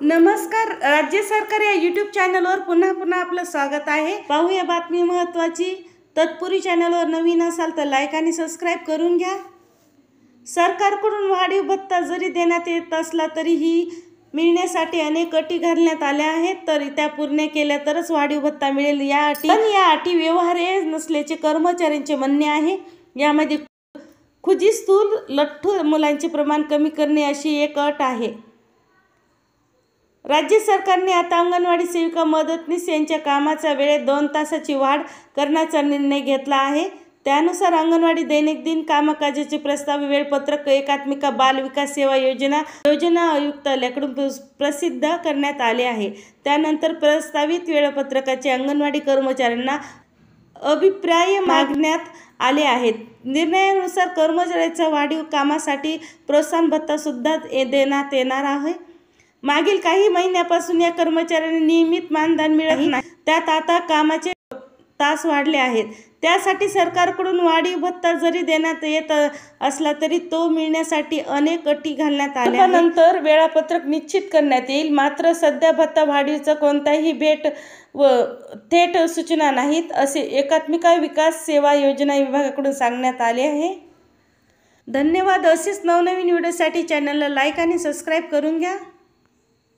नमस्कार, राज्य सरकार या यूट्यूब चॅनलवर पुन्हा आपलं स्वागत आहे। पाहूया बातमी महत्त्वाची। तत्पूर्वी चॅनलवर नवीन असाल तर लाईक आणि सबस्क्राईब करून घ्या। सरकारकडून वाढीव भत्ता जरी देण्यात येत असला तरीही मिळण्यासाठी अनेक अटी घालण्यात आल्या आहेत, तर त्या पूर्ण केल्या तरच वाढीव भत्ता मिळेल। या अटी व्यवहार्य नसल्याचे कर्मचाऱ्यांचे म्हणणे आहे। यामध्ये खुजी स्थूल लठ्ठू मुलांचे प्रमाण कमी करणे अशी एक अट आहे। राज्य सरकारने आता अंगणवाडी सेविका मदतनीस यांच्या कामाच्या वेळेत 2 तासाची वाढ करण्याचा निर्णय घेतला आहे। त्यानुसार अंगणवाडी दैनंदिन कामकाजाचे प्रस्तावित वेळापत्रक एकात्मिका बाल विकास सेवा योजना आयुक्तालयाकडून प्रसिद्ध करण्यात आले आहे। त्यानंतर प्रस्तावित वेळापत्रकाचे अंगणवाडी कर्मचाऱ्यांना अभिप्राय मागण्यात आले आहेत। निर्णयानुसार कर्मचाऱ्यांच्या वाढीव कामासाठी प्रोत्साहन भत्ता सुद्धा देण्यात येणार आहे। मागील काही महिन्यापासून या कर्मचाऱ्यांना नियमित मानधन मिळत नाही, त्यात आता कामाचे तास वाढले आहेत। त्यासाठी सरकारकडून वाढीव भत्ता जरी देण्यात येत असला तरी तो मिळण्यासाठी अनेक अटी घालण्यात आल्या आहेत। नंतर वेळापत्रक निश्चित करण्यात येईल। मात्र सध्या भत्ता वाढीचा कोणताही थेट सूचना नाहीत, असे एकात्मिका विकास सेवा योजना विभागाकडून सांगण्यात आले आहे। धन्यवाद। असेच नवनवीन व्हिडिओसाठी चॅनलला लाईक आणि सबस्क्राईब करून घ्या।